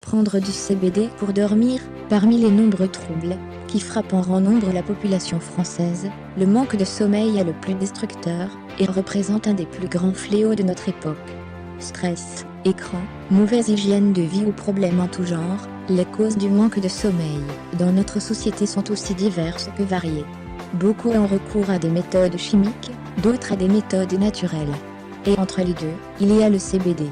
Prendre du CBD pour dormir. Parmi les nombreux troubles qui frappent en grand nombre la population française, le manque de sommeil est le plus destructeur et représente un des plus grands fléaux de notre époque. Stress, écran, mauvaise hygiène de vie ou problèmes en tout genre, les causes du manque de sommeil dans notre société sont aussi diverses que variées. Beaucoup ont recours à des méthodes chimiques, d'autres à des méthodes naturelles. Et entre les deux, il y a le CBD.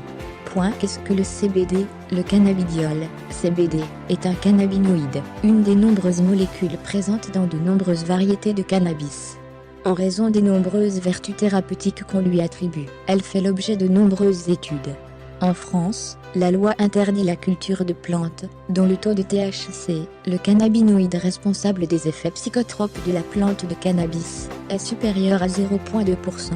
Qu'est-ce que le CBD? Le cannabidiol, CBD, est un cannabinoïde, une des nombreuses molécules présentes dans de nombreuses variétés de cannabis. En raison des nombreuses vertus thérapeutiques qu'on lui attribue, elle fait l'objet de nombreuses études. En France, la loi interdit la culture de plantes, dont le taux de THC, le cannabinoïde responsable des effets psychotropes de la plante de cannabis, est supérieur à 0,2%.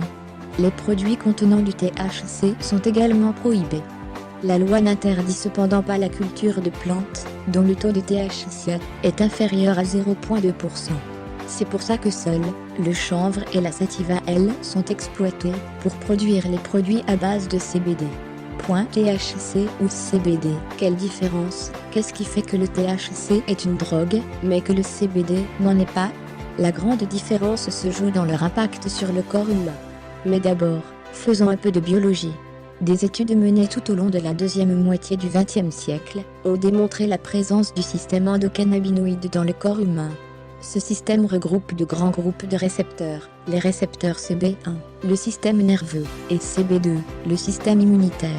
Les produits contenant du THC sont également prohibés. La loi n'interdit cependant pas la culture de plantes, dont le taux de THC est inférieur à 0,2%. C'est pour ça que seuls le chanvre et la sativa, elles, sont exploités pour produire les produits à base de CBD. THC ou CBD, quelle différence? Qu'est-ce qui fait que le THC est une drogue, mais que le CBD n'en est pas? La grande différence se joue dans leur impact sur le corps humain. Mais d'abord, faisons un peu de biologie. Des études menées tout au long de la deuxième moitié du XXe siècle ont démontré la présence du système endocannabinoïde dans le corps humain. Ce système regroupe de grands groupes de récepteurs, les récepteurs CB1, le système nerveux, et CB2, le système immunitaire.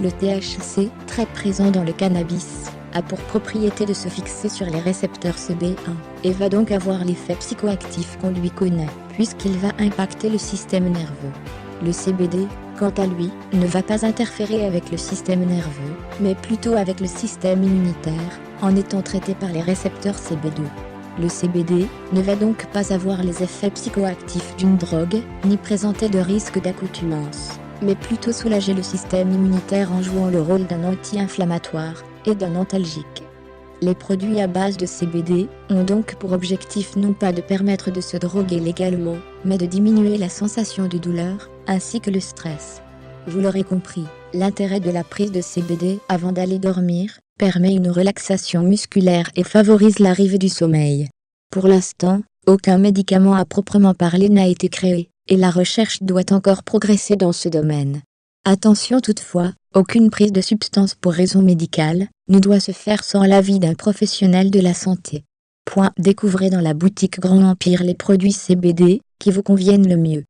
Le THC, très présent dans le cannabis, a pour propriété de se fixer sur les récepteurs CB1, et va donc avoir l'effet psychoactif qu'on lui connaît, puisqu'il va impacter le système nerveux. Le CBD, quant à lui, ne va pas interférer avec le système nerveux, mais plutôt avec le système immunitaire, en étant traité par les récepteurs CB2. Le CBD ne va donc pas avoir les effets psychoactifs d'une drogue, ni présenter de risque d'accoutumance, mais plutôt soulager le système immunitaire en jouant le rôle d'un anti-inflammatoire et d'un antalgique. Les produits à base de CBD ont donc pour objectif non pas de permettre de se droguer légalement, mais de diminuer la sensation de douleur, ainsi que le stress. Vous l'aurez compris, l'intérêt de la prise de CBD avant d'aller dormir permet une relaxation musculaire et favorise l'arrivée du sommeil. Pour l'instant, aucun médicament à proprement parler n'a été créé, et la recherche doit encore progresser dans ce domaine. Attention toutefois, aucune prise de substance pour raison médicale ne doit se faire sans l'avis d'un professionnel de la santé. Découvrez dans la boutique Grand Empire les produits CBD qui vous conviennent le mieux.